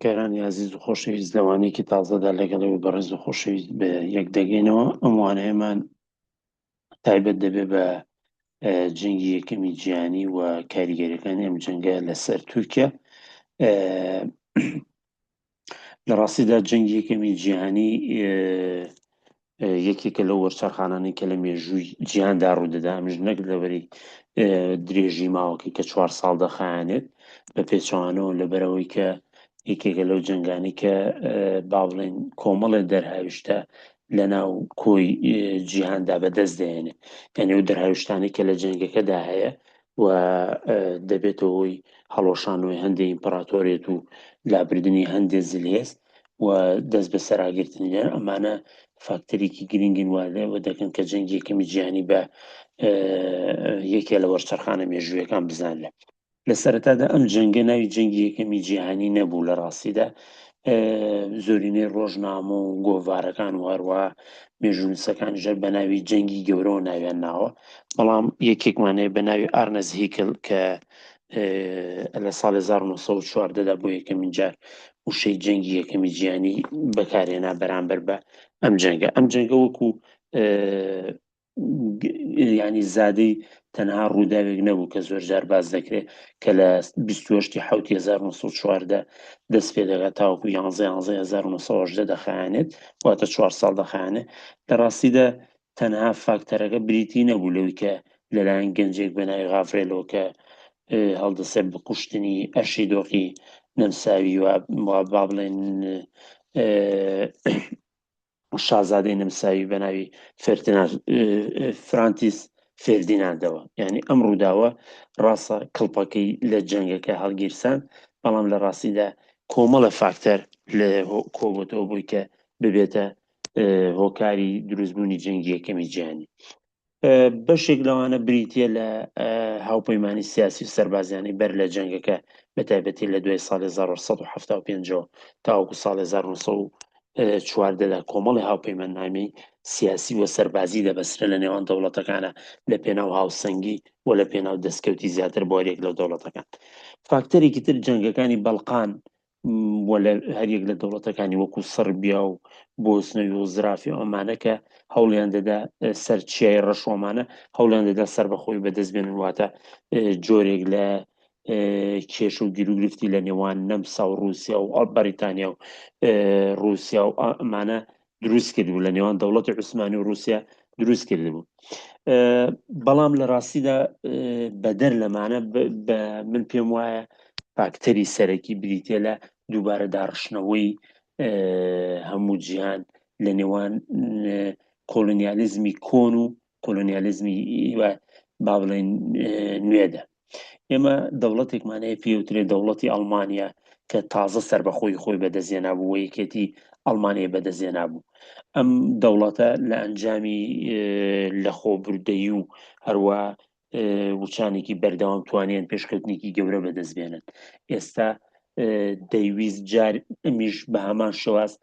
کارانی عزیز و خۆشەویست لەوانەیەکی تازەدا لەگەڵەوە بەڕێز و خۆشەویست بە یەک دەگەینەوە. ئەم وانەیەمان تایبەت دەبێت بە جەنگی یەکەمی جیهانی و کاریگەریەکانی ئەم جەنگە لەسەر تورکیا. لە ڕاستیدا جەنگی یەکەمی جیهانی یەکێکە لەو وەرچەرخانانەی کە لە مێژووی جیهاندا ڕوودەدا، ئەمژ نەک لەبەری درێژی ماوەکەی کە 4 ساڵ دەخایەنێت بە پێچەوانەوە لەبەرەوەی کە یەکێکە لەو جەنگانی کە با بڵێن کۆمەڵێ دەرهاویشتە لە ناو کۆی جیهاندا بەدەست دێنێ، یعنی ئەو دەرهاویشتانەی کە لە جەنگەکەدا هەیە و دەبێتەوە هۆی هەڵۆشانەوەی هەندێک ئیمپراتۆرێت و لابردنی هەندێک زلهێز و دەست بە سەراگرتنیان. ئەمانە فاکتەرێکی گرنگن وادەوە دەکەن کە جەنگی یەکەمی جیهانی بە یەکێ لە وەرچەرخانە مێژوویەکان بزانێت. لە سەرەتادا ئەم جەنگە ناوی جەنگی یەکەمی جیهانی نەبوو، لە ڕاستیدا زۆرینەی ڕۆژنامە و گۆڤارەکان و هەروە مێژوونووسەکانی ژەر بە ناوی جەنگی گەورەوە ناویان ناوە، بەڵام یەکێکمانەیە بە ناوی ئارنەز هیکل کە لە ساڵی 1940دا بۆ یەکەمین جار وشەی جەنگی یەکەمی جیهانی بەکارهێنا بەرامبەر بە ئەم جەنگە. ئەم جەنگە وەکو ینی زادەی تەنها ڕووداوێک نەبوو کە زۆر جار باز دەکرێت کە لە 28/1940 دەست پێ دەگات تاوەکو 11/1980 دەخایەنێت، واتە 4 ساڵ دەخایەنێت. لە ڕاستیدا تەنها فاکتەرەکە بریتی نەبوو لەوەی کە لەلایەن گەنجێک بە ناوی غافرێلەوە کە هەڵدەسێت بە کوشتنی ئەرشی دۆقی نەمساوی و با بڵێن شازادەی نەمساوی بە ناوی فرانتیس فێردیناندەوە. یعنی ئەم ڕووداوە ڕاستە کڵپەکەی لە جەنگەکە هەڵگیرسان، بەڵام لە ڕاستیدا کۆمەڵە فاکتەر لە کۆبووتەوە بووی کە ببێتە هۆکاری دروستبوونی جەنگی یەکەمی جیهانی. بەشێک لەوانە بریتە لە هاوپەیمانی سیاسی و سەربازیانی بەر لە جەنگەکە، بەتایبەتی لە دوای ساڵی 1975 تاوەکو ساڵی 1940دا کۆمەڵی هاوپەیماننامەی سیاسی و سەربازی دەبەسرە لە نێوان دەوڵەتەکانە لە پێناو هاوسەنگی و لە پێناو دەستکەوتی زیاتر بۆرێک لەو دەوڵەتەکان. فاکتەرێکی تر جەنگەکانی بەڵقان وە هەریەک لە دەوڵەتەکانی وەکو سربیا و بۆسنەوی و زرافی ئەمانە کە هەوڵیان دەدا سەر چیای ڕەشوەمانە هەوڵیان دەدا سەر بەخۆی بەدەست بێنن، واتە جۆرێک لە کێش و گیرروگرفتی لە نێوان نەمسا و رووسیا و بەریتانیا و رووسیا و ئەمانە دروست کردبوو، لە نێوان دەوڵەتی عوسمانی و رووسیا دروست کردبوو. بەڵام لە ڕاستیدا بەدەر لەمانە من پێم وایە فاکتەری سەرەکی بریتێ لە دووبارە داڕشنەوەی هەموو جیهان لە نێوان کۆلۆنیالیزمی کۆن و کۆلۆنیالیزمی با بڵێن نوێدا. ئێمە دەوڵەتێکمانەیە پێوترێت دەوڵەتی ئەڵمانیا کە تازە سەربەخۆی خۆی بەدەستێنا بوو و یەکێتی ئەڵمانیا بەدەستێنا بوو. ئەم دەوڵەتە لە ئەنجامی لەخۆبردەیی و هەروە وچانێکی بەردەوام توانیان پێشکەوتنێکی گەورە بەدەست بێنن. ئێستا دەیویست جار ئەمیش بە هەمان شێواز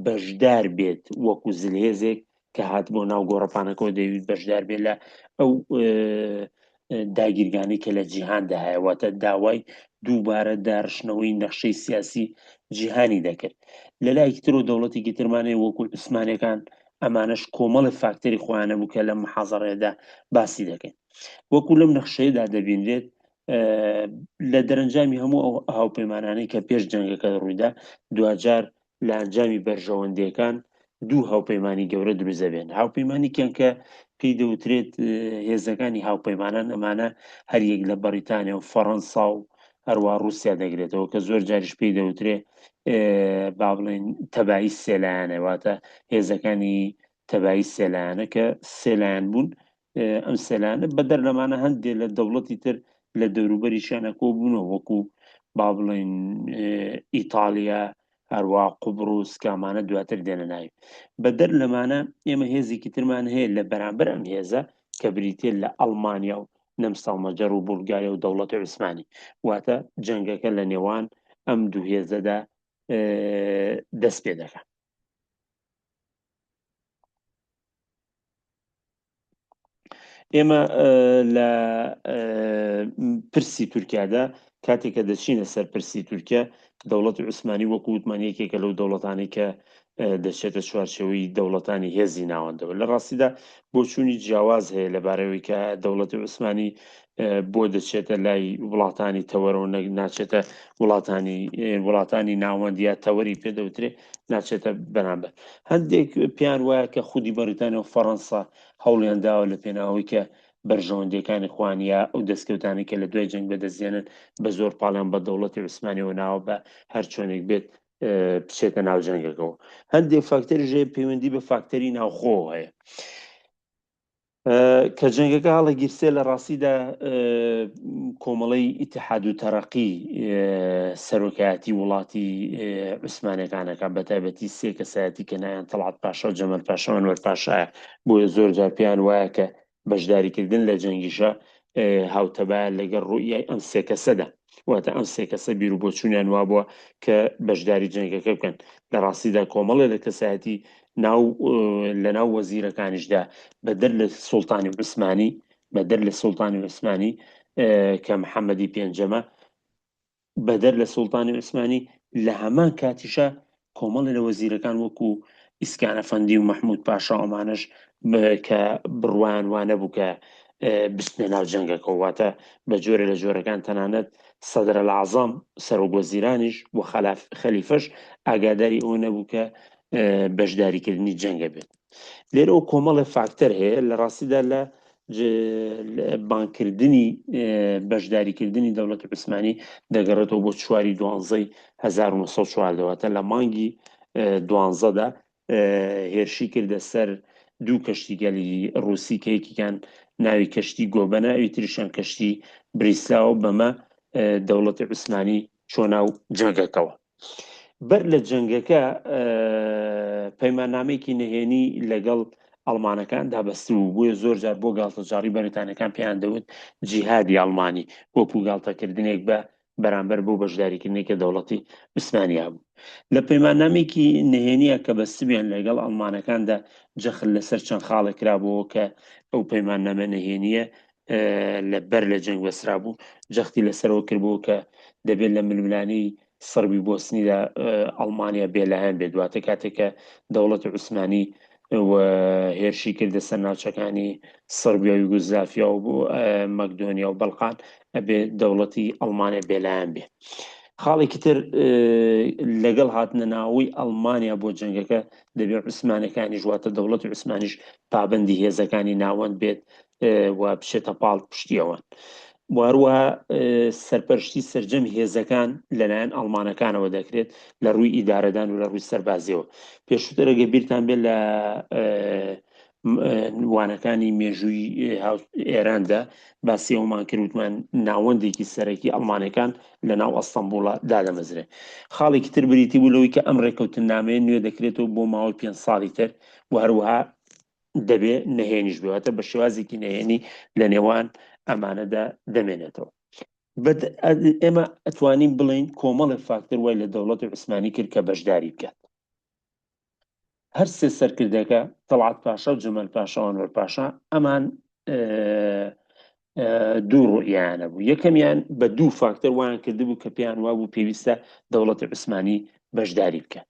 بەشدار بێت وەکو زلهێزێک کە هات بۆ ناو گۆڕەپانەکەەوە دەیویست بەشدار بێت لە ئەو داگیرگانی کە لە جیهاندا هەیە، واتە داوای دووبارە داڕشنەوەی نەخشەی سیاسی جیهانی دەکرد. لە لایەکی تر و دەوڵەتێکی ترمانەیە وەکو عوسمانیەکان، ئەمانەش کۆمەڵی فاکتەری خۆیانە بوو کە لە محازەڕێدا باسی دەکەین. وەکو لەم نەخشەیەدا دەبینرێت لە دەرەنجامی هەموو ئەو هاوپەیمانانەی کە پێش جەنگەکە ڕوویدا، دوجار لە ئەنجامی بەرژەوەندەکان دوو هاوپەیمانی گەورە دروست دەبێن. هاوپەیمانێکیان کە پێی دەوترێت هێزەکانی هاوپەیمانان، ئەمانە هەریەک لە بەریتانیا و فەڕەنسا و هەروە رووسیا دەگرێتەوە، کە زۆر جاریش پێی دەوترێت با بڵێن تەبایی سێلایانە، واتە هێزەکانی تەبایی سێلایانە کە سێلایان بوون. ئەم سێلانە بەدەر لەمانە هەندێک لە دەوڵەتی تر لە دەوروبەریشانە کۆ بوونەوە، وەکو با بڵێن ئیتالیا، هەروە قوبڕوس، کامانە دواتر دێنە ناوی. بەدەر لەمانە ئێمە هێزێکی ترمان هەیە لە بەرامبەر ئەم هێزە کە بریتێ لە ئەڵمانیا و نەمسا و مەجەر و بولگاریا و دەوڵەتی عوسمانی، واتە جەنگەکە لە نێوان ئەم دوو هێزەدا دەست پێ دەکات. ئێمە لە پرسی تورکیادا کاتێککە دەچینە سەر پرسی تورکیا دەوڵەتی عوسمانی وەکو وتمانیەکێکە لەو دەوڵەتانی کە دەچێتە چوارچێوەی دەوڵەتانی هێزی ناوەندەوە. لە ڕاستیدا بۆچوونی جیاواز هەیە لەبارەوەی کە دەوڵەتی عوسمانی بۆ دەچێتە لای وڵاتانی تەوەرەوە ناچێتە وڵاتانی ناوەندیا تەوەری پێدەوترێ ناچێتە بەرامبەر. هەندێک پیان وایە کە خودی بەریتانیا و فەڕەنسا هەوڵیان داوە لە پێناوەی کە بەرژەوەندەکانی خوانیا ئەو دەستکەوتانی کە لە دوای جەنگ بەدەستێنن بە زۆر پاڵیان بە دەوڵەتی عوسمانیەوە ناوە بە هەر چۆنێک بێت بچێتە ناو جەنگەکەەوە. هەندێک فاکتەریژێ پەیوەندی بە فاکتەری ناوخۆ هەیە کە جەنگەکە هەڵە گیرسێ لە ڕاستیدا کۆمەڵی ئیتحاد و تەرەقی سەرۆکایەتی وڵاتی عوسمانەکانەکە بە تایبەتی سێ کەسایەتی کە نایان تەڵعات پاشا و جەمەل پاشا و ئەنوەر پاشایە بۆیە زۆر جار پێیان وایە کە بەشداریکردن لە جەنگیشە هاوتەبایە لەگەڵ ڕوویای ئەم سێ کەسەدا، واتە ئەم سێ کەسە بیر و بۆچوونیان وا بووە کە بەشداری جەنگەکە بکەن. لە ڕاستیدا کۆمەڵێ لە کەسایەتی لە ناو وەزیرەکانیشدا بەدەر لە سوڵتانی عوسمانی کە محەممەدی پێنجەمە بەدەر لە سوڵتانی عوسمانی لە هەمان کاتیشە کۆمەڵی لە وەزیرەکان وەکو ئیسکانەفەندی و مەحموود پاشا ئەمانش کە بڕوان وانە بوو کە بستنە ناو جەنگەکە، واتە بە جۆرە لە جۆرەکان تەنانەت سەدرە العەزام سەرۆک وەزیرانیش بۆ خەلیفەش ئاگاداری ئەوە نەبوو کە بەشداریکردنی جەنگە بێت. لێرە ئەو کۆمەڵی فاکتەر هەیە لە ڕاستیدا لە بانکردنی بەشداریکردنی دەوڵەتی عوسمانی دەگەڕێتەوە بۆ 4/12/1940 لە مانگی 12دا هێرشی کردە سەر دوو کەشتیگەلی ڕووسی کە یەکیان ناوی کەشتی گۆبەنە ئەوی تریشان کەشتی بریسلاوە بەمە دەوڵەتی عوسمانی چۆ ناو جەنگەکەەوە. بەر لە جەنگەکە پەیماننامەیەکی نهێنی لەگەڵ ئەڵمانەکان دابەست و بووە زۆر جار بۆ گاڵتەجاری بەریتانەکان پێیان دەوت جیهادی ئەڵمانی وەکو گاڵتەکردنێک بە بەرامبەر بۆ بەشداریکردنێکە دەوڵەتی عوسمانیا بوو. لە پەیماننامێکی نهێنیە کە بەستبیان لەگەڵ ئەڵمانەکاندا جەخل لەسەر چەند خاڵێک کرابەوە کە ئەو پەیماننامە نهێنیە لە بەر لە جەنگ بەسرا بوو جەختی لەسەرەوە کردبوو کە دەبێت لە ململانی سەربی بۆسنیدا ئەڵمانیا بێلایەن بێت، دواتە کاتێکە دەوڵەتی عوسمانی هێرشی کردە سەر ناوچەکانی سەربیا و یوگۆزلافیا و مەکدۆنیا و بەڵقان ئەبێ دەوڵەتی ئەڵمانیا بێلایەن بێ. خاڵێکی تر لەگەڵ هاتنە ناوەی ئەڵمانیا بۆ جەنگەکە دەبێت عوسمانەکانی ژواتە دەوڵەتی عوسمانیش پابەندی هێزەکانی ناوەند بێت و بچێتە پاڵ پشتیەوەن. واروها سەرپەرشتی سەرجەم هێزەکان لەلایەن ئەڵمانەکانەوە دەکرێت لە ڕووی ئیدارەدان و لە ڕووی سەربازیەوە. پێشووترەگە بیرتان بێت لە وانەکانی مێژووی ئێراندا باسی ئەومان کردوتمان ناوەندێکی سەرەکی ئەڵمانەکان لە ناو ئەستەمبوڵە دادەمەزرێ. خاڵێکی تر بریتی بوو لەوەی کە ئەم ڕێکەوتن نامەیە نوێ دەکرێتەوە بۆ ماوەی 5 ساڵی تر و هەروەها دەبێ نهێنیش بێتە بە شێوازێکی نهێنی لە نێوان ئەمانەدا دەمێنێتەوە. ئێمە ئەتوانین بڵین کۆمەڵی فاکتەر وای لە دەوڵەتی عوسمانی کرد کە بەشداری بکات. هەر سێ سەرکردەکە تەڵعات پاشا و جەمەل پاشا و ئەنوەر پاشا ئەمان دوو ڕوئیانە بوو. یەکەمیان بە دوو فاکتەر وایان کردبوو کە پێیان وا بوو پێویستە دەوڵەتی عوسمانی بەشداری بکات.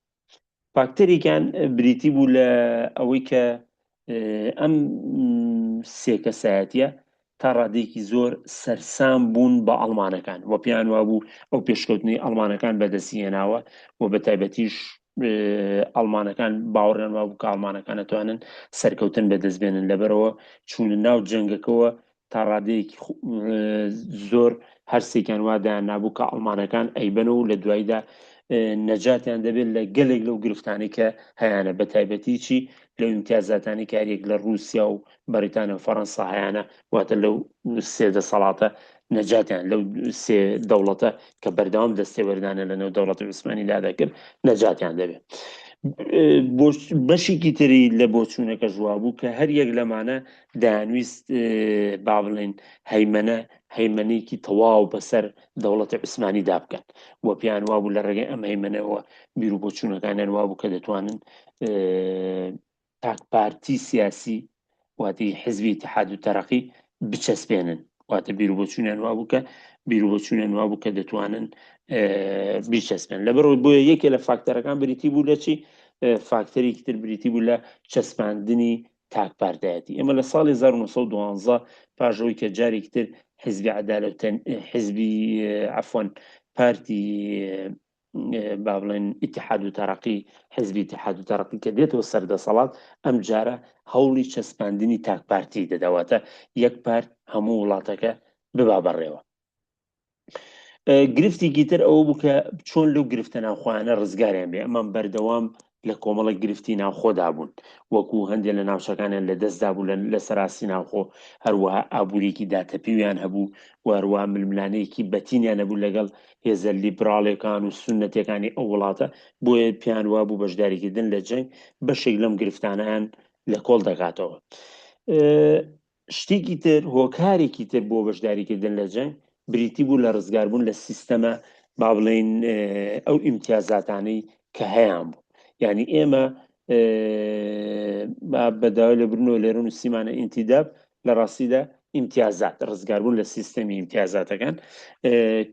فاکتەرێکیان بریتی بوو لە ئەوەی کە ئەم سێ کەسایەتیە تا ڕادێکی زۆر سەرسام بوون بە ئەڵمانەکان و پێیان وا بوو ئەو پێشکەوتنی ئەڵمانەکان بەدەستی هێناوە و بە تایبەتیش ئەڵمانەکان باوەڕیان وا بوو کە ئەڵمانەکان ئەتوانن سەرکەوتن بەدەستبێنن لەبەرەوە چوونە ناو جەنگەکەەوە تا ڕادەیەکی زۆر هەرسێکیان وادایان نابوو کە ئەڵمانەکان ئەیبەنە و لە دواییدا نەجاتیان دەبێت لە گەلێک لەو گرفتانی کە هەیەە بە تایبەتی چی لەو ئیمتیازاتانی کارێک لە رووسیا و بەریتانیا و فەڕەنسا هەیەە واتە لەو سێ دەسەڵاتە نەجاتیان لەو سێ دەوڵەتە کە بەردەوام دەستێوەردانە لەنێو دەوڵەتی عوسمانی لادەکرد نەجاتیان دەبێت. بەشێکی تری لە بۆچوونەکە ژوا بوو کە هەر یەک لەمانە دەیانویست با بڵێن هەیمەنێکی تەواو بەسەر دەوڵەتی عوسمانی دابکەن و پێیان وا بوو لە ڕێگەی ئەم هەیمەنەوە بیر و بۆچوونەکانیان وا بوو کە دەتوانن تاکپارتی سیاسی واتی حزبی ئیتحاد و تەرەقی بچەسپێنن، واتە بیر و بۆچوونیان وا بوو کە بیر و بۆچوونیان وا بوو کە دەتوانن بیچەسپێن. لەبەرەوەی بۆیە یەکێ لە فاکتەرەکان بریتی بوو لە چی؟ فاکتەرێکی تر بریتی بوو لە چەسپاندنی تاکپاردایەتی. ئێمە لە ساڵی 1912 پاشەوەی کە جارێکی تر حزبی عەدالەت حزبی عەفوەن پارتی با بڵێن ئیتیحاد و تەرەقی حزبی ئیتیحاد و تەرەقی کە دێتەوە سەردەسەڵات ئەم جارە هەوڵی چەسپاندنی تاکپارتی دەداواتە یەک پارت هەموو وڵاتەکە ببا بەڕێوە. گرفتێکی تر ئەوە بوو کە چۆن لەو گرفتە ناوخۆیانە ڕزگاریان بێ. ئەمە بەردەوام لە کۆمەڵە گرفتی ناوخۆدا بوون، وەکو هەندێک لە ناوچەکانیان لە دەستدا بوو لە سەراسی ناوخۆ، هەروەها ئابوورێکی داتەپیویان هەبوو و هەروەها ململانەیەکی بەتینیان هەبوو لەگەڵ هێزە لیبراڵێکان و سونەتەکانی ئەو وڵاتە، بۆیە پیان وا بوو بەشداریکردن لە جەنگ بەشێک لەم گرفتانەیان لە کۆڵ دەکاتەوە. شتێکی تر هۆکارێکی تر بۆ بەشداریکردن لە جەنگ بریتی بوو لە ڕزگاربوون لە سیستەمە با بڵێن ئەو ئیمتیازاتانەی کە هەیەیان بوو. یعنی ئێمە بەداوای لە برنەوە لێرە نووسیمانە ئینتیداب لە ڕاستیدا ئیمتیازات ڕزگاربوون لە سیستەمی ئیمتیازاتەکان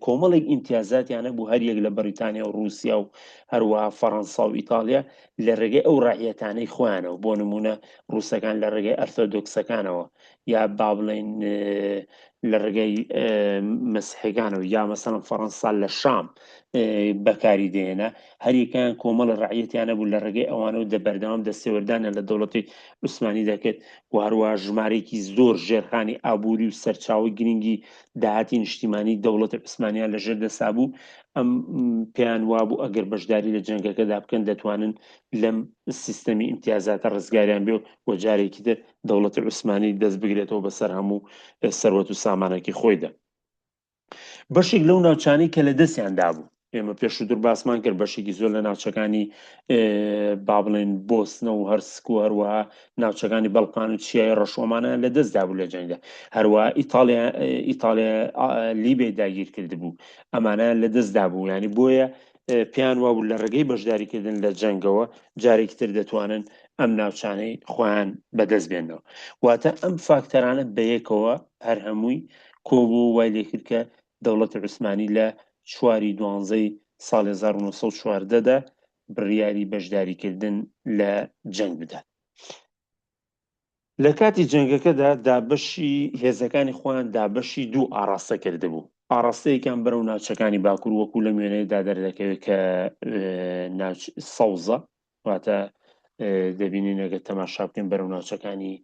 کۆمەڵێک ئیمتیازاتیانە بوو هەر یەک لە بەریتانیا و رووسیا و هەروەها فەڕەنسا و ئیتالیا لە ڕێگەی ئەو ڕاعیەتانەی خۆیانەوە. بۆ نمونە رووسەکان لە ڕێگەی ئەرتۆدۆکسەکانەوە یا با بڵێن لە ڕێگەی مەسیحیەکانەوە یا مەسەڵەن فەڕەنسا لە شام بەکاری دێنە، هەریەکان کۆمەڵە ڕاعیەتیانە بوو لە ڕێگەی ئەوانە و بەردەوام دەستێوەردانە لە دەوڵەتی عوسمانی دەکرد و هەروەها ژمارەیەکی زۆر ژێرخانی ئابووری و سەرچاوی گرنگی داهاتی نیشتیمانی دەوڵەتی عوسمانیان لەژێر دەسا بوو. ئەم پێیان وابوو ئەگەر بەشداری لە جەنگەکەدا بکەن دەتوانن لەم سیستەمی ئیمتیازاتە ڕزگاریان بێ و جارێکی تر دەوڵەتی عوسمانی دەست بگرێتەوە بەسەر هەموو سەروەت و سامانێکی خۆیدا. بەشێک لەو ناوچانەی کە لە دەستیاندا بوو، ئێمە پێشووتر باسمان کرد بەشێکی زۆر لە ناوچەکانی با بڵێن بۆسنە و هەرسک و هەروەها ناوچەکانی بەڵقان و چیای ڕەشۆمانیان لە دەستدا بوو لە جەنگدا، هەروەها ئیتالیا لیبیای داگیر کرد بوو، ئەمانیان لە دەستدا بوو. ینی بۆیە پێیان وابوو لە ڕێگەی بەشداریکردن لە جەنگەوە جارێکی تر دەتوانن ئەم ناوچانەی خۆیان بەدەست بێنەوە. واتە ئەم فاکتەرانە بەیەکەوە هەر هەمووی کۆبوو وای لێکرد کە دەوڵەتی عوسمانی لە 4/12 ساڵی 1914دا بڕیاری بەشداریکردن لە جەنگ بدات. لە کاتی جەنگەکەدا دابەشی هێزەکانی خۆیان دابەشی دوو ئاڕاستە کرده بوو. ئاڕاستەیەکیان بەرەو ناوچەکانی باکوور وەکو لە میێنەیەدا دەردەکەوێت کە سەوزە، واتە دەبینین ئەگەر تەماشا بکەین بەرەو ناوچەکانی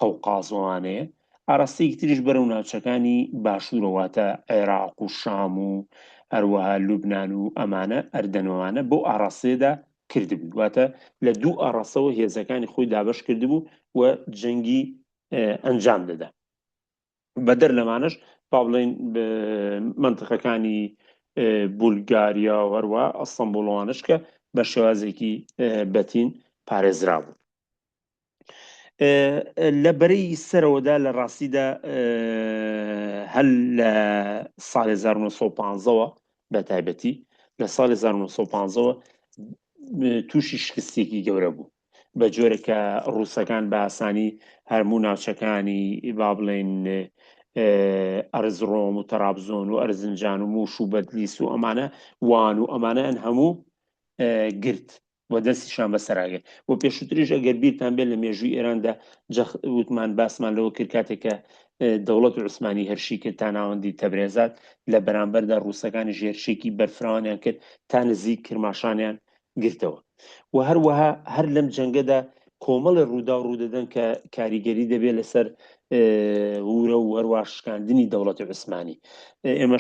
قەوقازوانەیە. ئاڕاستەیەکی تریش بەرەو ناوچەکانی باشوورەواتە عێراق و شام و هەروەها لوبنان و ئەمانە ئەردەنەوانە بۆ ئاڕاستەیەدا کردبوو. واتە لە دوو ئاڕاستەوە هێزەکانی خۆی دابەش کردبوو و جەنگی ئەنجام دەدا. بەدەر لەمانەش با بڵێن منتقەکانی بولگاریا و هەروە ئەستەمبوڵەوانش کە بە شێوازێکی بەتین پارێزرا بوو. لە بەرەی سەرەوەدا لە ڕاستیدا هەل لە ساڵی 1950ەوە بە تایبەتی لە ساڵی 1950ەوە تووشی شکستێکی گەورە بوو، بە جۆرێکە ڕووسەکان بە ئاسانی هەرموو ناوچەکانی با بڵێن ئەرزڕۆم و تەرابزۆن و ئەرزنجان و موش و بەدلیس و ئەمانە وان و ئەمانەیان هەموو گرت و دەستیشان بەسەراگرت. و پێشووتریش ئەگەر بیرتان بێت لە مێژووی ئێراندا وتمان باسمان لەوە کرد کاتێکە دەوڵەتی عوسمانی هەرشی کرد تا ناوەندی تەبرێزات لە بەرامبەردا ڕووسەکانی ژێرشێکی بەرفراوانیان کرد تا نزیک کرماشانیان گرتەوە. و هەروەها هەر لەم جەنگەدا کۆمەڵی ڕوودا و ڕوودەدەن کە کاریگەری دەبێت لەسەر ورە و هەروە شکاندنی دەوڵەتی عوسمانی. ئێمە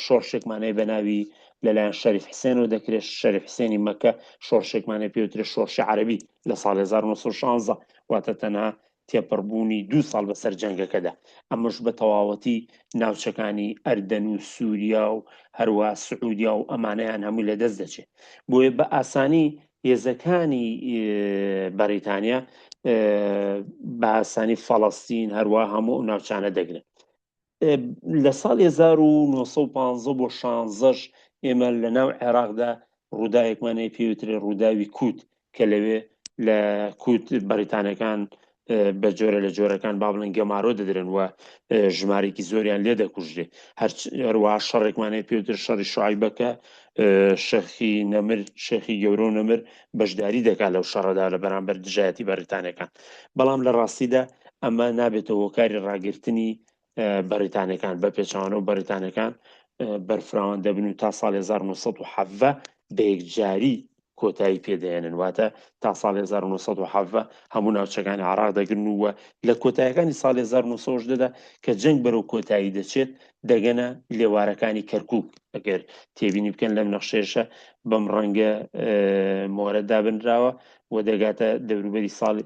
شۆڕشێکمانەیە بە ناوی لەلایەن شەریف حسێنەوە دەکرێت، شەریف حسێنی مەکە، شۆڕشێکمانەیە پێوترێت شۆڕشی عەرەبی لە ساڵی 1916 واتە تەنها تێپەڕبوونی 2 ساڵ بەسەر جەنگەکەدا. ئەمەش بە تەواوەتی ناوچەکانی ئەردەن و سووریا و هەروە سعودیا و ئەمانەیان هەمووی لە دەست دەچێت. بۆیە بە ئاسانی هێزەکانی بەریتانیا بە ئاسانی فەڵەستین هەروە هەموو ناوچانە دەگرن. لە ساڵی 1950 بۆ 16 ئێمە لە ناو عێراقدا ڕووداوێکمانەیە پێوترێت ڕووداوی کووت کە لەوێ لە کووت بەریتانەکان بە جۆرە لە جۆرەکان با بڵێن گەمارۆ دەدرن و ژمارێکی زۆریان لێ دەکوژێ هەروە شەڕێکمانەیە پێوتر شەڕی شعیبەکە شەخی نەمر شێخی گەورە و نەمر بەشداری دەکات لەو شەڕەدا لە بەرامبەر دژایەتی بەریتانیەکان بەڵام لە ڕاستیدا ئەمە نابێتەوە هۆکاری ڕاگررتنی بەریتانەکان بە پێچوانە و بەریتانەکان بەرفراوان دەبن و تا ساڵی 1970 بە یەکجاری کۆتایی پێدەێنن واتە تا ساڵی 1970 هەموو ناوچەکانی عراق دەگرن وە لە کۆتاییەکانی ساڵی 1970دا کە جەنگ بەرەو کۆتایی دەچێت دەگەنە لێوارەکانی کەرکووک ئەگەر تێبینی بکەن لەم نەخشێشە بەم ڕەنگە مۆرە دابنراوە و دەگاتە دەوروبەری ساڵی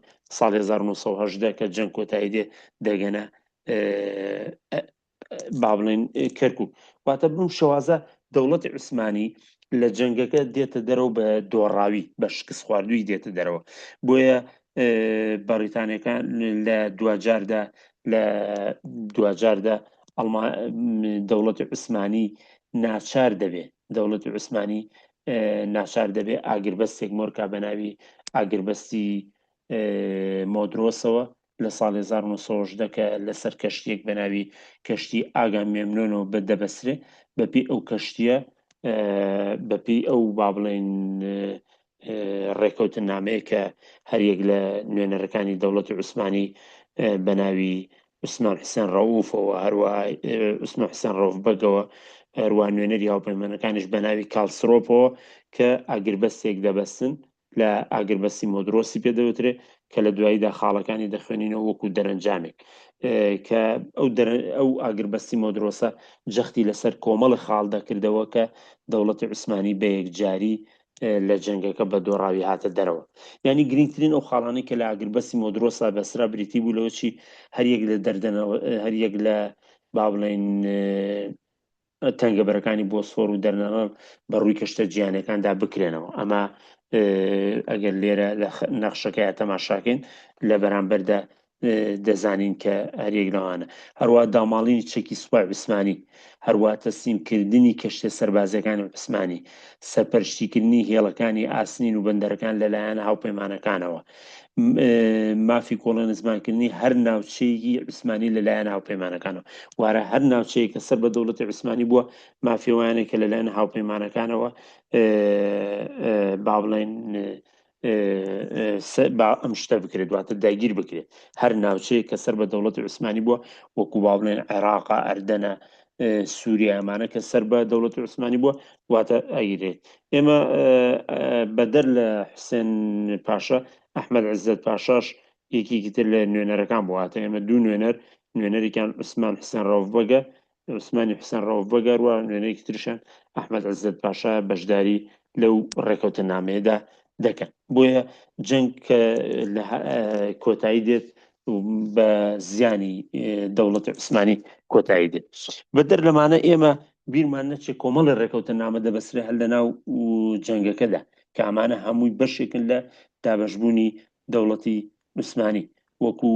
1970 کە جەنگ کۆتایی دێ دەگەنە با بڵێن کەرکووک واتە بم شێوازە دەوڵەتی عوسمانی لە جەنگەکە دێتە دەرەوە بە دۆڕاوی بە شکست خواردووی دێتە دەرەوە بۆیە بەریتانیەکان لە دوجاردا دەوڵەتی عوسمانی ناچار دەبێ دەوڵەتی عوسمانی ناچار دەبێ ئاگربەستێک مۆرکا بە ناوی ئاگربەستی مۆدرۆسەوە لە ساڵی 1970 کە لەسەر کەشتێک بە ناوی کەشتی ئاگا مێمنۆنەوە بەدەبەسرێ بەپی ئەو کەشتیە بەپی ئەو با بڵێن ڕێکەوتن نامەیە کە هەریەک لە نوێنەرەکانی دەوڵەتی عوسمانی بە ناوی عوسمان حسێن ڕەووفەوە هەروە عوسمان حسێن ڕەووف بەگەوە هەروە نوێنەری هاوپەیمانەکانیش بە ناوی کالسرۆپەوە کە ئاگربەستێک دەبەستن لە ئاگربەستی مۆدرۆسی پێدەوترێ کە لە دواییدا خاڵەکانی دەخوێنینەوە وەکو دەرەنجامێک کە ئەو ئاگربەستی مۆدرۆسە جەختی لەسەر کۆمەڵی خاڵ دەکردەوە کە دەوڵەتی عوسمانی بە یەکجاری لە جەنگەکە بە دۆڕاوی هاتە دەرەوە ینی گرنگترین ئەو خاڵانی کە لە ئاگربەستی مۆدرۆسا بەسرا بریتی بوو لەوەچی هەریەک لە دەردەنەوە هەریەک لە با بڵێن تەنگەبەرەکانی بۆسفۆر و دەرنەڵ بە ڕووی کەشتە جیهانەکاندا بکرێنەوە ئەمە ئەگەر لێرە لە نەخشەکەی تەماشاکەین لە بەرامبەردا دەزانین کە هەریەک لەوانە هەروە داماڵینی چەکی سوپای عوسمانی هەروە تەسلیمکردنی کەشتە سەربازەکانی عوسمانی سەرپەرشتیکردنی هێڵەکانی ئاسنین و بەندەرەکان لەلایەن هاوپەیمانەکانەوە مافی کۆڵۆنیزمانکردنی هەر ناوچەیەکی عوسمانی لەلایەن هاوپەیمانەکانەوە وارە هەر ناوچەیە کە سەر بە دەوڵەتی عوسمانی بووە مافیەوانێک کە لەلایەن هاوپەیمانەکانەوە با بڵێن ئەم شتە بکرێت واتە داگیر بکرێت هەر ناوچەیە کە سەر بە دەوڵەتی عوسمانی بووە وەکو با بڵێن عێراقا ئەردەنە سووریا ئەمانە کە سەر بە دەوڵەتی عوسمانی بووە واتە ئەگیرێت ئێمە بەدەر لە حسێن پاشا ئەحمەد عزت پاشاش یەکێکی تر لە نوێنەرەکان بواتە ئێمە دوو نوێنەرێکیان عوسمان حسێن ڕەووف بەگە عوسمانی حسێن ڕەووف بەگەڕوە نوێنەرێکی ترشان ئەحمەد عزت پاشا بەشداری لەو ڕێکەوتە نامەیەدا دەکەن بۆیە جەنگ کە لە کۆتایی دێت بە زیانی دەوڵەتی عوسمانی کۆتایی دێت بەدەر لەمانە ئێمە بیرمان نەچێت کۆمەڵی ڕێکەوتە نامە دەبەسرێ هەر لەناو جەنگەکەدا کە ئەمانە هەمووی بەشێکن لە دابەشبوونی دەوڵەتی عوسمانی وەکو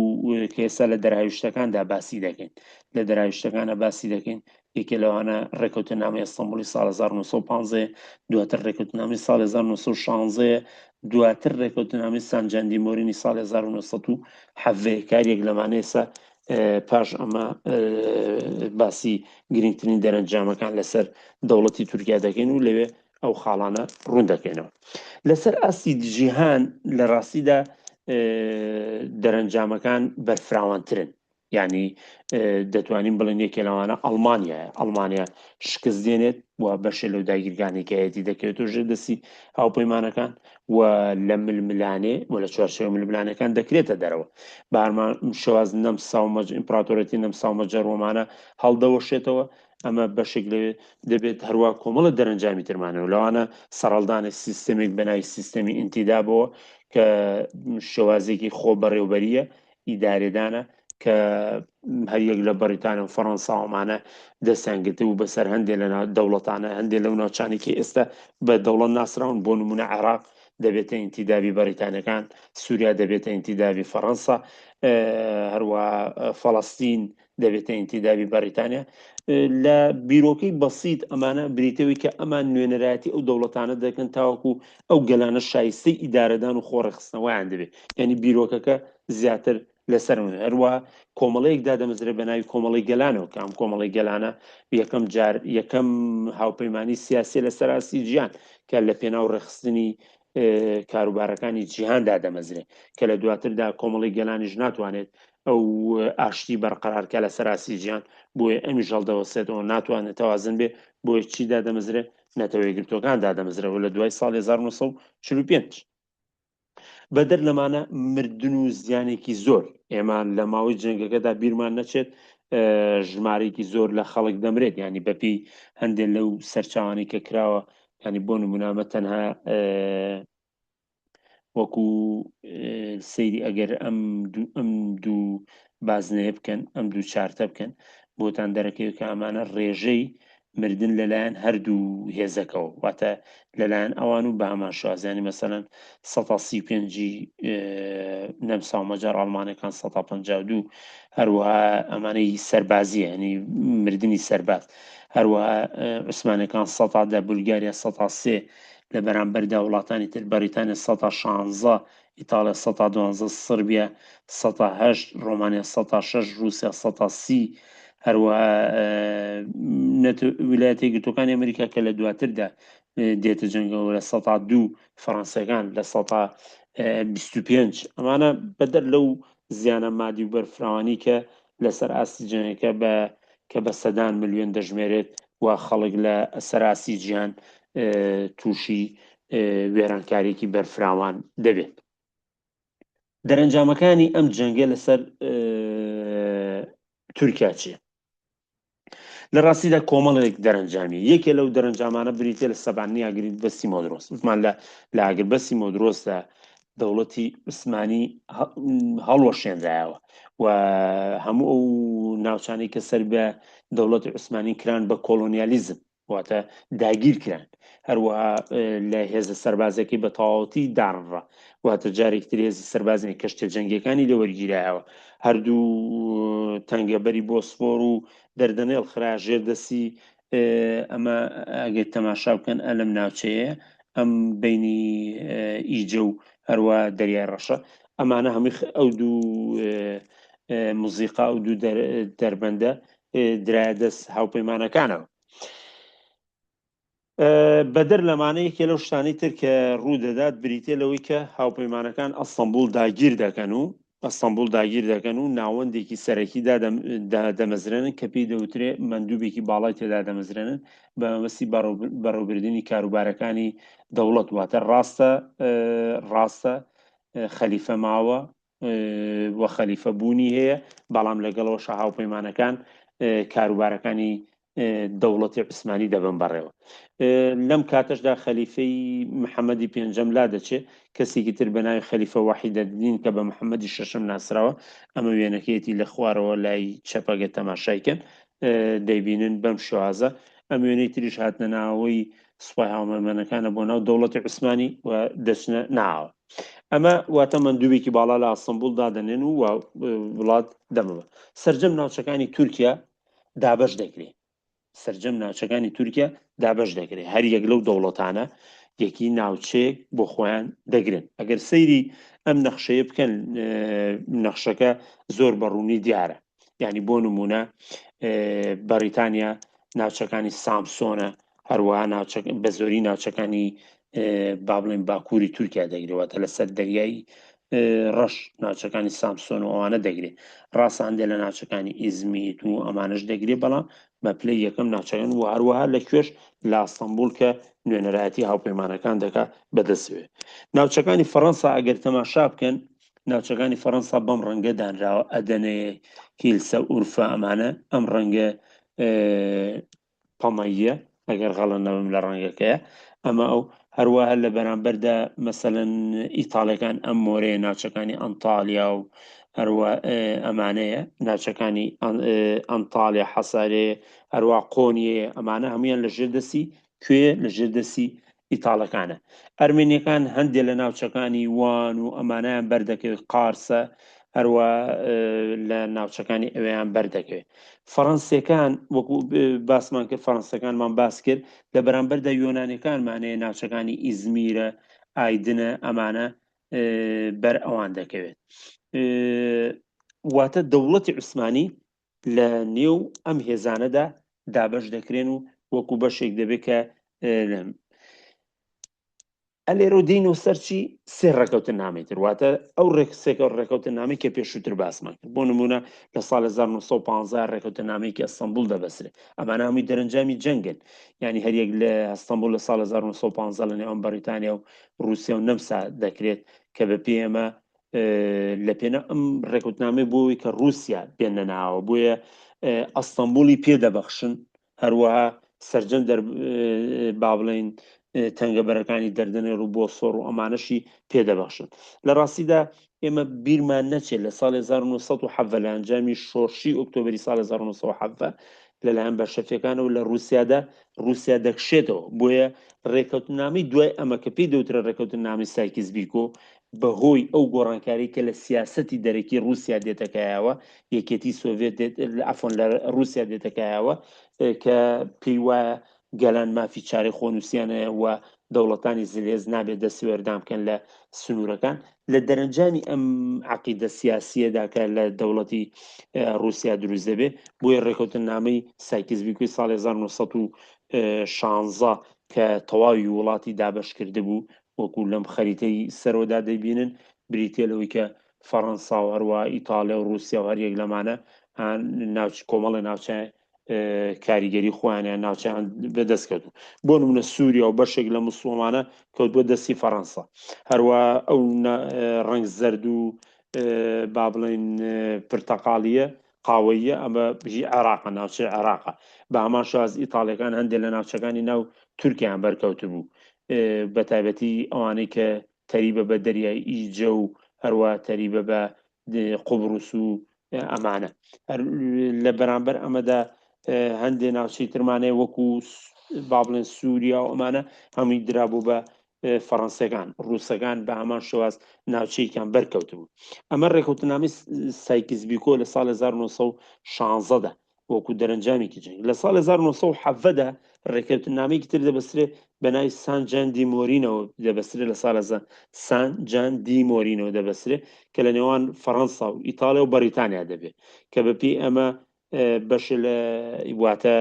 کێسا لە دەراویشتەکاندا باسی دەکەین لە دەراویشتەکانە باسی دەکەین یەکێ لەوانە ڕێکەوتە نامەی ئەستەمبوڵی ساڵ 1950 دواتر ڕێکەوتە نامەی ساڵ 1916 دواتر ڕێکەوتە نامەی سانجاندی مۆرینی ساڵ 1970 کارێک لەمانەیەسا پاش ئەمە باسی گرنگترین دەرەنجامەکان لەسەر دەوڵەتی تورکیا دەکەین و لەوێ ئەو خاڵانە ڕوون دەکەینەوە لەسەر ئاستی جیهان لە ڕاستیدا دەرەنجامەکان بەرفراوانترن ینی دەتوانین بڵێن یەکێ لەوانە ئەڵمانیا شکست دێنێت و بەشێ لەو داگیرگانێکایەتی دەکەوێت و ژێر دەستی هاوپەیمانەکان و لە ململانێ و لە چوارچێوە ململانەکان دەکرێتە دەرەوە بارمان شێواز نەم ساومەج ئیمپراتۆرەتی نەم ساومەجە ڕۆمانە هەڵدەوەشێتەوە ئەمە بەشێک لەوێ دەبێت هەروە کۆمەڵە دەرەنجامی ترمانەوە لەوانە سەرەڵدانی سیستەمێک بەناوی سیستەمی ئینتیدابەوە کە شێوازێکی خۆ بەڕێوبەریە ئیدارێدانە کە هەریەک لە بەریتانیا و فەڕەنساوەمانە دەستیانگرتە و بەسەر هەندێک لە دەوڵەتانە هەندێک لەو ناوچانێکی ئێستا بە دەوڵەت ناسراون بۆ نمونە عێراق دەبێتە ئینتیدابی بەریتانەکان سووریا دەبێتە ئینتیدابی فەڕەنسا هەروە فەڵەستین دەبێتە ئینتیدابی بەریتانیا لە بیرۆکەی بەسیط ئەمانە بریتەوەی کە ئەمان نوێنەرایەتی ئەو دەوڵەتانە دەکەن تاوەکو ئەو گەلانە شایستەی ئیدارەدان و خۆڕەخستنەوەیان دەبێت یعنی بیرۆکەکە زیاتر لەسەر هەروە کۆمەڵەیەک دادەمەزرێ بە ناوی کۆمەڵی گەلانەوە کام کۆمەڵی گەلانە یەکەم هاوپەیمانی سیاسی لەسەر ئاستی گیان کە لە پێناو ڕێخستنی کاروبارەکانی جیهاندا دەمەزرێ کە لە دواتردا کۆمەڵی گەلانیش ناتوانێت ئەو ئاشتی بەرقەرارکە لە سەراسی گیان بۆیە ئەمی ژەڵدەوەسێتەوە ناتوانێت تەوازن بێ بۆیە چیدا دەمەزرێ نەتەوەی گرتوەکان دادەمەزرەوە لە دوای ساڵی 1945 بەدەر لەمانە مردن و زیانێکی زۆر ئێمە لە ماوەی جەنگەکەدا بیرمان نەچێت ژمارەیەکی زۆر لە خەڵک دەمرێت ینی بەپی هەندێک لەو سەرچاوانی کە کراوە ینی بۆ نمونامە تەنها وەکو سەیری ئەگەر ئەم دوو بازنەیە بکەن ئەم دوو چارتە بکەن بۆتان دەرەکەوێت کە ئەمانە ڕێژەی مردن لەلایەن هەردوو هێزەکەەوە واتە لەلایەن ئەوان و بە هەمان شازیانی مەسەرەن 135 نەمساومەجار ئەڵمانەکان 152 هەروەها ئەمانەی سەربازیە هەنی مردنی سەرباز هەروەها عوسمانەکان 100 بولگاریا 103 لە بەرامبەردا وڵاتانی تر بەریتانیا 116 ئیتالیا 112 سربیا 108 ڕۆمانیا 106 رووسیا 130 هەروەها ویلایەتە یەکگرتووەکانی ئەمریکا کە لە دواتردا دێتە جەنگەوە لە 102 فەڕەنسیەکان لە 125 ئەمانە بەدەر لەو زیانە مادی و بەرفراوانی کە لەسەر ئاستی جەنگەکە کە بە سەدان ملیۆن دەژمێرێت و خەڵک لە سەراسی جیهان تووشی وێرانکاریەکی بەرفراوان دەبێت دەرەنجامەکانی ئەم جەنگە لەسەر تورکیا چیە لە ڕاستیدا کۆمەڵێک دەرەنجامی یەکێ لەو دەرەنجامانە بریتە لە سەبانی ئاگربەستی مۆدرۆس وتمان لە ئاگربەستی مۆدرۆسدا دەوڵەتی عوسمانی هەڵوەشێنرایەوە و هەموو ئەو ناوچانەی کە سەر بە دەوڵەتی عوسمانی کران بە کۆلۆنیالیزم واتە داگیر کران هەروەها لە هێزە سەربازەکەی بە تەواوەتی داڕڕا واتە جارێکتر هێزی سەربازی کەشتە جەنگیەکانی لەوەرگیرایەوە هەردوو تەنگەبەری بۆسفۆر و دەردەنێڵ خرا ژێردەسی ئەمە ئەگەر تەماشا بکەن ئەلم ناوچەیە ئەم بینی ئیجە و هەروە دەریای ڕەشە ئەمانە هەمووی ئەو دوو موزیقا و دوو دەربەندە درایە دەست هاوپەیمانەکانەوە بەدەر لەمانەیەکێ لەو شتانەی تر کە ڕوو دەدات بریتێ لەوەی کە هاوپەیمانەکان ئەستەمبول داگیر دەکەن و ناوەندێکی سەرەکیدا دەمەزرێنن کە پێی دەوترێ مەندووبێکی باڵای تێدا دەمەزرێنن بە مەبەستی بەڕێوەبردننی کاروبارەکانی دەوڵەت واتە ڕاستە خەلیفە ماوە وە خەلیفە بوونی هەیە بەڵام لەگەڵەوە هاوپەیمانەکان کاروبارەکانی دەوڵەتی عوسمانی دەبن بەڕێوە لەم کاتەشدا خەلیفەی محەممەدی پێنجەم لا دەچێت کەسێکی تر بە ناوی خەلیفە وەحیدەدین کە بە محەممەدی شەشم ناسراوە ئەمە وێنەکەیەتی لە خوارەوە لای چەپەگە تەماشایکەن دەیبینن بەم شوازە ئەم وێنەی تریش هاتنە ناوەی سوپای هاومەمەنەکانە بۆ ناو دەوڵەتی عوسمانی و دەچنە ناوە ئەمە واتە مەندووبێکی باڵا لە ئەستەمبول دادەنێن و وڵات دەمەوە سەرجەم ناوچەکانی تورکیا دابەش دەکرێت سەرجەم ناوچەکانی تورکیا دابەش دەکرێت هەر یەک لەو دەوڵەتانە یەکی ناوچەیەک بۆ خۆیان دەگرن ئەگەر سەیری ئەم نەخشەیە بکەن نەخشەکە زۆر بەڕوونی دیارە یعنی بۆ نمونە بەریتانیا ناوچەکانی سامسۆنە هەروەها بە زۆری ناوچەکانی با بڵێن باکووری تورکیا دەگرێتە لەسەر دەریایی ڕەش ناوچەکانی سامسۆن و ئەوانە دەگرێت ڕاستە هەندێک لە ناوچەکانی ئیزمیت و ئەمانش دەگرێت بەڵام بە پلەی یەکەم ناوچەکان و هەروەها لە کوێش لە ئەستەمبول کە نوێنەرایەتی هاوپەیمانەکان دەکات بەدەستوێت ناوچەکانی فەڕەنسا ئەگەر تەماشا بکەن ناوچەکانی فەڕەنسا بەم ڕەنگە دانراوە ئەدەنەیە کیلسە ئورفە ئەمانە ئەم ڕەنگە پەمەیە ئەگەر غەڵە نەبم لە ڕەنگەکەیە ئەمە ئەو هەروەها لە بەرامبەردا مەسەلەن ئیتاڵیەکان ئەم مۆرەیە ناوچەکانی ئەنتالیا و هەروە ئەمانەیە ناوچەکانی ئەنتالیا حەسارێ هەروە قۆنیە ئەمانە هەمویان لە ژێردەسی کوێ لە ژێردەسی ئیتاڵەکانە ئەرمێنیەکان هەندێک لە ناوچەکانی وان و ئەمانیان بەردەکەوێت قارسە هەروە لە ناوچەکانی ئەوەیان بەردەکەوێت فەڕەنسیەکان وەکو باسمان کرد فەڕەنسیەکانمان باس کرد لە بەرامبەردا یۆنانیەکانمانەیە ناوچەکانی ئیزمیرە ئایدنە ئەمانە بەر ئەوان دەکەوێت واتە دەوڵەتی عوسمانی لە نێو ئەم هێزانەدا دابەش دەکرێن و وەکو بەشێک دەبێت کە ئەلێرە دینەوە سەرچی سێ ڕێکەوتن نامێتتر واتە ئەو ڕێکەوتن نامی کە پێشووتر باسمان کرد بۆ نمونە لە ساڵ 1950 ڕێکەوتن نامێکی ئەستەمبول دەبەسرێت ئەمانە هەمووی دەرەنجامی جەنگن ینی هەریەک لە ئەستەمبول لە ساڵ 1950 لە نێوان بەریتانیا و رووسیا و نەمسا دەکرێت کە بە پێ ئەمە لە پێنە ئەم ڕێکوتنامە بۆەوەی کە رووسیا بێنە ناوە بۆیە ئەستەمبولی پێدەبەخشن هەروەها سەرجەم با بڵێن تەنگەبەرەکانی دەردنێ ڕوو بۆ سۆڕ و ئەمانەشی پێدەبەخشن لە ڕاستیدا ئێمە بیرمان نەچێت لە ساڵ 1970 لە ئەنجامی شۆڕشی ئۆکتۆبری ساڵ 1970 لەلایەن بەشەفەکانەوە لە رووسیا دەکشێتەوە بۆیە ڕێکەوتنامی دوای ئەمە کە پێی دەوترە ڕێکەوتنامی سایکس بیکۆ بەهۆی ئەو گۆڕانکاری کە لە سیاسەتی دەرەکی رووسیا دێتەکایەوە یەکێتی سۆڤێت ئەفۆن لە رووسیا دێتەکایەوە کە پێی وایە گەلان مافی چارەی خۆنووسیانەیە و دەوڵەتانی زلێز نابێت دەسوێردام بکەن لە سنوورەکان لە دەرەنجانی ئەم عقیدە سیاسیەدا کە لە دەوڵەتی رووسیا دروست دەبێت بۆیە ڕێکەوتنامەی سایکس بیکۆی ساڵ 1916 کە تەواوی وڵاتی دابەش کرده بوو وەکو لەم خەریتەی سەرۆدا دەبینن بریتە لەوەی کە فەڕەنسا و هەروە ئیتالیا و رووسیا و هەریەک لەمانە کۆمەڵی ناوچە کاریگەری خۆیانیان ناوچیان بەدەستکەوت بۆ نمونە سووریا و بەشێک لە موسڵمانە کەوت بۆ دەستی فەڕەنسا هەروە ئەو ڕنگ زەرد و با بڵێن پرتەقاڵیە قاوەیە ئەمە بژی عێراقە ناوچەی عێراقە بە هەمان شێوەز ئیتاڵیەکان هەندێک لە ناوچەکانی ناو تورکیان بەرکەوت بوو بە تایبەتی ئەوانەی کە تەریبە بە دەریای ئیجە و هەروە تەریبە بە قوبروس و ئەمانە لە بەرامبەر ئەمەدا هەندێک ناوچەی ترمانەیە وەکو با بڵێن سووریا و ئەمانە هەمووی درابوو بە فەڕەنسیەکان رووسەکان بە هەمان شێواز ناوچەیەکیان بەرکەوت بوو ئەمە ڕێکەوتنامی سایکس بیکۆ لە ساڵ 1916دا وەکو دەرەنجامێکی جەنگ لە ساڵ 1970دا ڕێکەوتنامەیەکی تر دەبەسرێت بە ناوی سان جان دی مۆرینەوە دەبەسرێت لە ساڵ سان جان دی مۆرینەوە دەبەسرێت کە لە نێوان فەڕەنسا و ئیتالیا و بەریتانیا دەبێت کە بەپێی ئەمە بەش لە واتە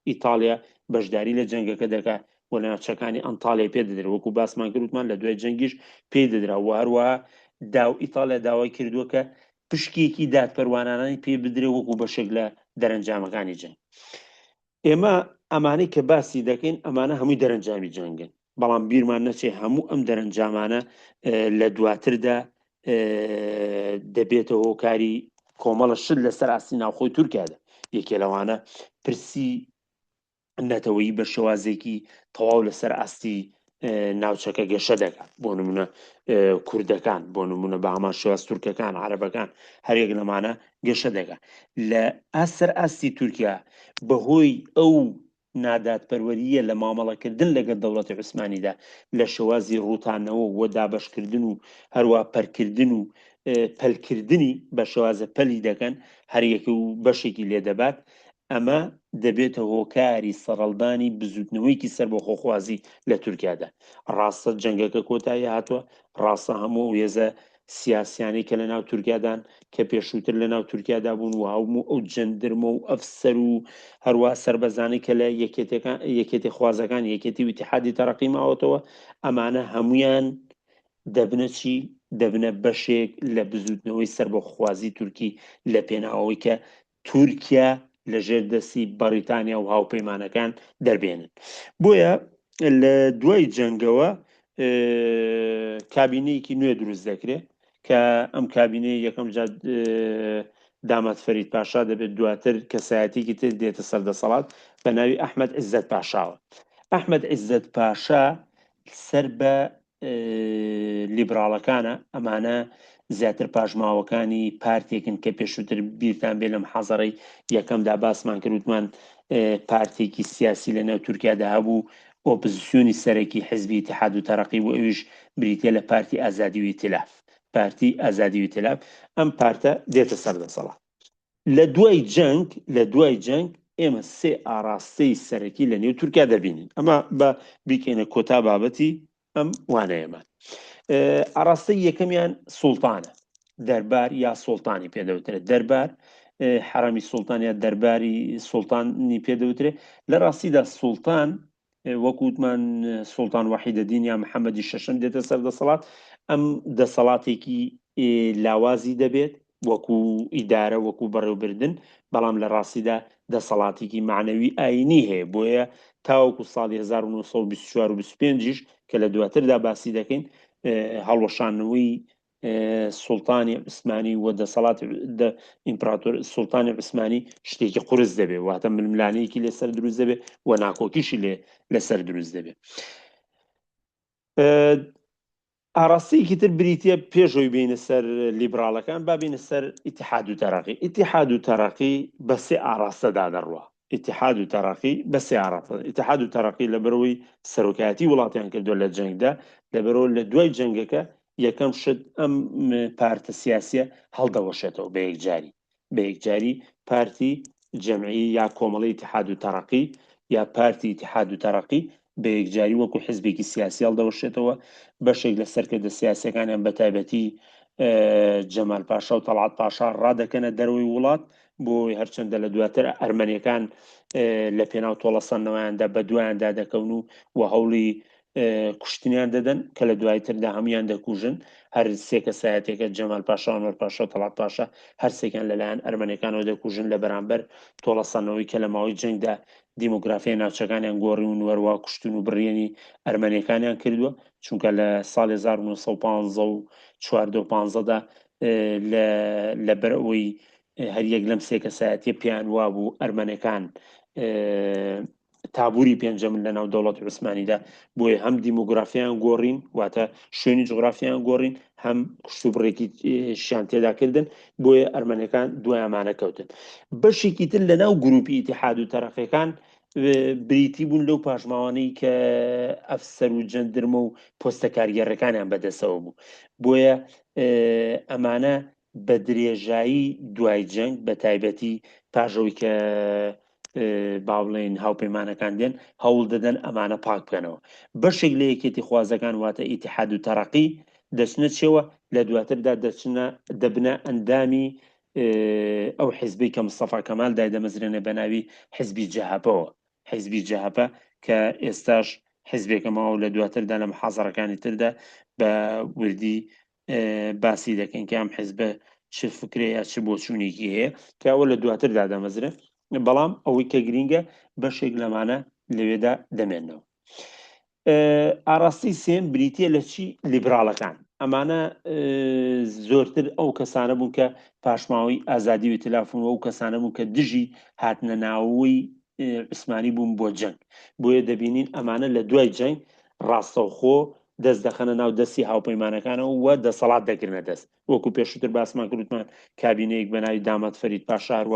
ئیتالیا بەشداری لە جەنگەکە دەکات بۆ لە ناوچەکانی ئەنتاڵیا پێ دەدرێت وەکو باسمان کردوتمان لە دوای جەنگیش پێی دەدرا و هەروەها ئیتالیا داوای کردووە کە پشکێکی دادپەروانانەی پێ بدرێت وەکو بەشێک لە دەرەنجامەکانی جەنگ ئێمە ئەمانەی کە باسی دەکەین ئەمانە هەمووی دەرەنجامی جەنگن بەڵام بیرمان نەچێ هەموو ئەم دەرەنجامانە لە دواتردا دەبێتەوە هۆکاری کۆمەڵە شت لەسەر ئاستی ناوخۆی تورکیادا یەکێ لەوانە پرسی نەتەوەیی بە شێوازێکی تەواو لەسەر ئاستی ناوچەکە گەشە دەکات بۆ نمونە کوردەکان بۆ نمونە بە هەمان شێواز تورکەکان عەرەبەکان هەرێک لەمانە گەشە دەکات لە ئاسەر ئاستی تورکیا بەهۆی ئەو نادادپەروەریە لە مامەڵەکردن لەگەڵ دەوڵەتی عوسمانیدا لە شێوازی ڕووتانەوە و دابەشکردن و هەروە پەرکردن و پەلکردنی بە شێوازە پەلی دەکەن هەریەکە و بەشێکی لێ دەبات ئەمە دەبێتە هۆکاری سەرەڵدانی بزوتنەوەیکی سەر بە خۆخوازی لە تورکیادا ڕاستە جەنگەکە کۆتایی هاتووە ڕاستە هەموو وێزە سیاسیانی کە لە ناو تورکیادان کە پێشووتر لە ناو تورکیادا بوون و هەموو ئەو جەندرمە و ئەفسەر و هەروە سەربەزانی کە لە یەکێتی خوازەکان یەکێتی و ئیتیحادی تەرەقی ماوەتەوە ئەمانە هەمویان دەبنە چی دەبنە بەشێک لە بزوتنەوەی سەر بە خوازی تورکی لە پێناوەوەی کە تورکیا لەژێر دەستی بەریتانیا و هاوپەیمانەکان دەربێنن بۆیە لە دوای جەنگەوە کابینەیەکی نوێ دروست دەکرێت کە ئەم کابینەی یەکەم جار دامەت فەرید پاشا دەبێت دواتر کەسایەتێکی تر دێتە سەردەسەڵات بە ناوی ئەحمەد عیززەت پاشاوە ئەحمەد عیززەت پاشا سەر بە لیبراڵەکانە ئەمانە زیاتر پاژماوەکانی پارتێکن کە پێشووتر بیرتان بێ لەم حەزەڕەی یەکەمدا باسمان کردوتمان پارتێکی سیاسی لە ناو تورکیادا هەبوو ئۆپۆزیسیۆنی سەرەکی حزبی ئیتیحاد و تەرەقی و ئەویش بریتە لە پارتی ئازادی و ئیتیلاف پارتی ئازادی و ئیتیلاف ئەم پارتە دێتە سەردەسەڵات لە دوای جەنگ ئێمە سێ ئاراستەی سەرەکی لە نێو تورکیا دەبینین ئەمە بە بیکەینە کۆتا بابەتی ئەم وانەیەمان ئاراستەی یەکەمیان سوڵتانە دەربار یا سوڵتانی پێدەوترێت. دەربار حرەمی سوڵتان یا دەرباری سوڵتانی پێدەوترێت. لە ڕاستیدا سوڵتان وەکووتمان سوڵتان وحیدەدین یا محەممەدی شەشەم دێتە سەر دەسەڵات، ئەم دەسەڵاتێکی لاوازی دەبێت وەکو ئیدارە وەکو بەڕێوەبردن، بەڵام لە ڕاستیدا دەسەڵاتێکی معنەوی ئاینی هەیە. بۆیە تاوەکو ساڵی 1924 و 25ش کە لە دواتردا باسی دەکەین هەڵوەشانەوەی سوڵتانی عوسمانی و دەسەڵات ئیمپراتۆر سوڵتانی عوسمانی شتێکی قورس دەبێت، واتە ململانەیەکی لەسەر دروست دەبێت و ناکۆکیشی لەسەر دروست دەبێت. ئاراستەیەکی تر بریتە پێشەوەی بینە سەر لیبراڵەکان، با بینە سەر ئیتیحاد و تەرەقی. ئیتیحاد و تەرەقی بە سێ ئاراستەدا دەڕوە. ئیتیحاد و تەرەقی بە سێ ئاراستە. ئیتیحاد و تەرەقی لەبەرەوەی سەرۆکایەتی وڵاتیان کردووە لە جەنگدا، لەبەرەوە لە دوای جەنگەکە یەکەم شت ئەم پارتە سیاسیە هەڵدەوەشێتەوە بە یەکجاری پارتی جەمعی یا کۆمەڵی ئیتیحاد و تەرەقی یا پارتی ئیتیحاد و تەرەقی بە یەکجاری وەکو حیزبێکی سیاسی هەڵدەوەشێتەوە. بەشێک لە سەرکردە سیاسەکانیان بە تایبەتی جەمال پاشا و تەڵعات پاشا ڕادەکەنە دەرەوەی وڵات، بۆی هەرچەندە لە دواتر ئەرمەنیەکان لە پێناو تۆڵەسەندنەوەیاندا بە دوایاندا دەکەون و هەوڵی کوشتنیان دەدەن کە لە دوایتردا هەمویان دەکوژن. هەر سێ کەسایەتێکە جەمال پاشا، ئەنوەر پاشا و تەڵعات پاشا هەرسێکیان لەلایەن ئەرمەنیەکانەوە دەکوژن لە بەرامبەر تۆڵەسەندنەوەی کە لە ماوەی جەنگدا دیموگرافیای ناوچەکانیان گۆڕیون وەروە کوشتن و بڕیێنی ئەرمەنیەکانیان کردووە، چونکە لە ساڵی 1950دا لە بەرەوەی هەریەک لەم سێ کەسایەتیە پیان وابوو ئەرمەنیەکان تابووری پێنجەمن لە ناو دەوڵەتی عوسمانیدا، بۆیە هەم دیموگرافیان گۆڕین واتە شوێنی جغرافیان گۆڕین، هەم کوشت و بڕێکی شیان تێداکردن، بۆیە ئەرمەنیەکان دوای ئەمانە کەوتن. بەشێکی تر لە ناو گروپی ئیتیحاد و تەرەقیەکان بریتی بوون لەو پاژماوانەی کە ئەفسەر و جەندرمە و پۆستە کارگەڕەکانیان بەدەستەوە بوو. بۆیە ئەمانە بە درێژایی دوای جەنگ بە تایبەتی پاژەوەی کە باڵێن هاوپەیمانەکان دێن هەوڵ دەدەن ئەمانە پاک بکەنەوە. بەشێک لە یەکێتی خوازەکان واتە ئیتیحاد و تەرەقی دەچنە چێوە، لە دواتردا دەبنە ئەندامی ئەو حیزبی کە مستەفا کەمال دایدەمەزرێنە بە ناوی حیزبی جەهەپەوە. حیزبی جەهەپە کە ئێستاش حیزبێکە ماوە لە دواتردا لە محازەڕەکانی تردا بە وردی باسی دەکەین کە ئەم حیزبە چ فکرێ یا چ بۆچوونێکی هەیە کەوە لە دواتردا دەمەزرێت، بەڵام ئەوەی کە گرینگە بەشێک لەمانە لەوێدا دەمێنەوە. ئاراستی سێم بریتە لە چی؟ لیبراڵەکان. ئەمانە زۆرتر ئەو کەسانە بوون کە پاشماوەی ئازادی و ئیتیلاف و ئەو کەسانە بوون کە دژی هاتنە ناوەوەی عوسمانی بوون بۆ جەنگ. بۆیە دەبینین ئەمانە لە دوای جەنگ ڕاستەوخۆ دەست دەخەنە ناو دەستی هاوپەیمانەکانەوە و دەسەڵات دەگرنە دەست، وەکو پێشووتر باسمان کردوتمان کابینەیەک بە ناوی دامەت فەرید پاشا و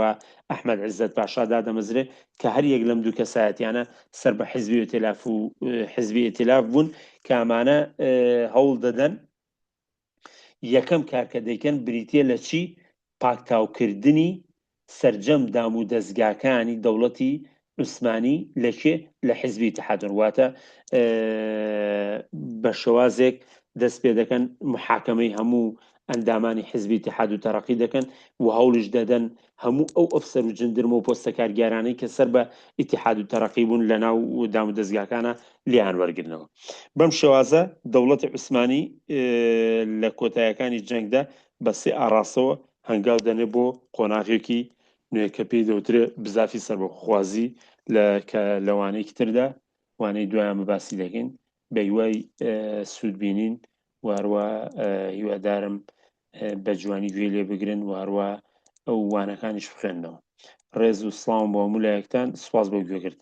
ئەحمەد عیززەت پاشا دادەمەزرێت کە هەر یەک لەم دوو کەسایەتیانە سەر بە حیزبی ئیتیلاف و حیزبی ئیتیلاف بوون کە ئەمانە هەوڵ دەدەن یەکەم کارکە دەیکەن بریتە لە چی؟ پاکتاوکردنی سەرجەم دام و دەستگاکانی دەوڵەتی عوسمانی لەکێ؟ لە حیزبی ئیتیحاد واتە بە شێوازێک دەست پێ دەکەن محاکەمەی هەموو ئەندامانی حیزبی ئیتیحاد و تەرەقی دەکەن و هەوڵش دەدەن هەموو ئەو ئەفسەر و جندرمە و پۆستە کارگەرانەی کە سەر بە ئیتیحاد و تەرەقی بوون لە ناو دام و دەستگاکانە لیان وەرگرنەوە. بەم شێوازە دەوڵەتی عوسمانی لە کۆتاییەکانی جەنگدا بە سێ ئاراستەوە هەنگاو دەنێ بۆ قۆناغێکی نوێ کە پێی دەوترێت بزافی سەربەخوازی کە لەوانەیەکی تردا وانەی دوایان باسی دەکەین بە هیوای سوودبینین و هەروە هیوادارم بە جوانی گوێ لێ بگرن و هەروە ئەو وانەکانیش بخوێننەوە. ڕێز و سڵاوم بۆ هەموو لایەکتان، سوپاس بۆ گوێگرتن.